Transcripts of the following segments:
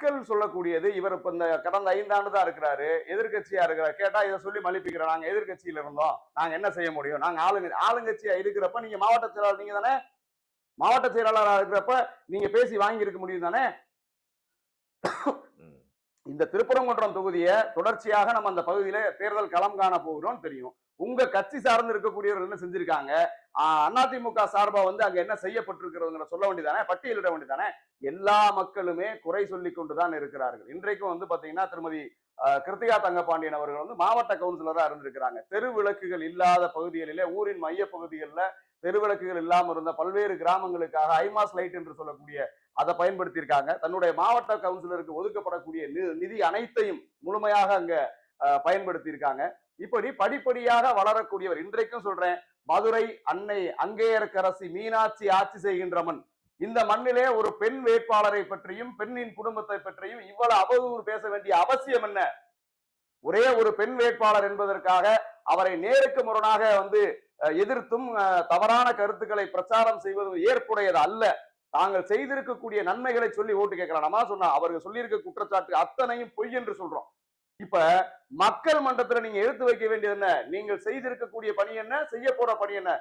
மக்கள் சொல்லக்கூடியது, இவர் இப்ப இந்த கடந்த 5 ஆண்டு தான் இருக்கிறாரு, எதிர்கட்சியா இருக்கிறார். கேட்டா இதை சொல்லி மலிப்பிக்கிறோம், நாங்க எதிர்கட்சியில இருந்தோம், நாங்க என்ன செய்ய முடியும், நாங்க ஆளுங்கட்சியா இருக்கிறப்ப நீங்க மாவட்ட செயலாளர் நீங்க தானே, மாவட்ட செயலாளராக இருக்கிறப்ப நீங்க பேசி வாங்கி இருக்க முடியும் தானே. இந்த திருப்பரங்குன்றம் தொகுதியை தொடர்ச்சியாக நம்ம அந்த பகுதியில தேர்தல் களம் காண போகிறோம் தெரியும். உங்க கட்சி சார்ந்து இருக்கக்கூடியவர்கள் என்ன செஞ்சிருக்காங்க, அதிமுக சார்பா வந்து அங்க என்ன செய்யப்பட்டிருக்கிறதுங்கிற சொல்ல வேண்டியதானே, பட்டியலிட வேண்டியதானே. எல்லா மக்களுமே குறை சொல்லி கொண்டுதான் இருக்கிறார்கள். இன்றைக்கும் வந்து பாத்தீங்கன்னா திருமதி கிருத்திகா தங்கபாண்டியன் அவர்கள் வந்து மாவட்ட கவுன்சிலரா இருந்திருக்கிறாங்க. தெரு விளக்குகள் இல்லாத பகுதிகளிலே, ஊரின் மைய பகுதிகளில் தெருவிளக்குகள் இல்லாமல் இருந்த பல்வேறு கிராமங்களுக்காக ஐமாஸ் லைட் என்று சொல்லக்கூடிய அதை பயன்படுத்தியிருக்காங்க. தன்னுடைய மாவட்ட கவுன்சிலருக்கு ஒதுக்கப்படக்கூடிய நிதி அனைத்தையும் முழுமையாக அங்க பயன்படுத்தியிருக்காங்க. இப்படி படிப்படியாக வளரக்கூடியவர். இன்றைக்கும் சொல்றேன், மதுரை அன்னை அங்கேயர்க்கரசி மீனாட்சி ஆட்சி செய்கின்றவன் இந்த மண்ணிலே ஒரு பெண் வேட்பாளரை பற்றியும் பெண்ணின் குடும்பத்தை பற்றியும் இவ்வளவு அவதூறு பேச வேண்டிய அவசியம் என்ன? ஒரே ஒரு பெண் வேட்பாளர் என்பதற்காக அவரை நேருக்கு முரணாக வந்து எதிர்த்தும் தவறான கருத்துக்களை பிரச்சாரம் செய்வது ஏற்புடையது அல்ல. தாங்கள் செய்திருக்கக்கூடிய நன்மைகளை சொல்லி ஓட்டு கேட்கலாம். நம்ம சொன்னா அவர்கள் சொல்லியிருக்க குற்றச்சாட்டு அத்தனையும் பொய் என்று சொல்றோம். இப்ப மக்கள் மன்றத்துல நீங்க எடுத்து வைக்க வேண்டியது என்ன, நீங்கள் செய்திருக்கக்கூடிய பணி என்ன, செய்ய போற பணி என்ன.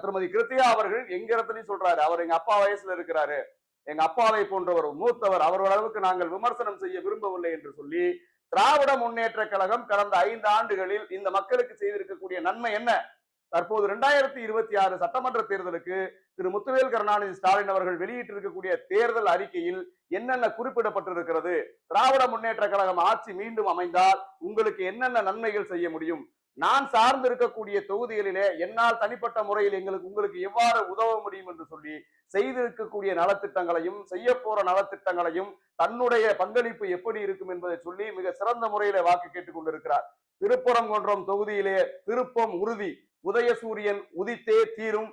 திருமதி கிருத்திகா அவர்கள் எங்க இடத்துலயும் சொல்றாரு, அவர் எங்க அப்பா வயசுல இருக்கிறாரு, எங்க அப்பாவை போன்றவர் மூத்தவர், அவரோட அளவுக்கு நாங்கள் விமர்சனம் செய்ய விரும்பவில்லை என்று சொல்லி திராவிட முன்னேற்ற கழகம் கடந்த 5 ஆண்டுகளில் இந்த மக்களுக்கு செய்திருக்கக்கூடிய நன்மை என்ன? தற்போது 2026 சட்டமன்ற தேர்தலுக்கு திரு முத்துவேல் கருணாநிதி ஸ்டாலின் அவர்கள் வெளியிட்டிருக்கக்கூடிய தேர்தல் அறிக்கையில் என்னென்ன குறிப்பிடப்பட்டிருக்கிறது, திராவிட முன்னேற்ற கழகம் ஆட்சி மீண்டும் அமைந்தால் உங்களுக்கு என்னென்ன நன்மைகள் செய்ய முடியும், நான் சார்ந்து இருக்கக்கூடிய தொகுதிகளிலே என்னால் தனிப்பட்ட முறையில் உங்களுக்கு எவ்வாறு உதவ முடியும் என்று சொல்லி செய்திருக்கக்கூடிய நலத்திட்டங்களையும் செய்ய போற நலத்திட்டங்களையும் தன்னுடைய பங்களிப்பு எப்படி இருக்கும் என்பதை சொல்லி மிக சிறந்த முறையில வாக்கு கேட்டுக் கொண்டிருக்கிறார். திருப்பரங்குன்றம் தொகுதியிலே திருப்பம் உறுதி, உதயசூரியன் உதித்தே தீரும்.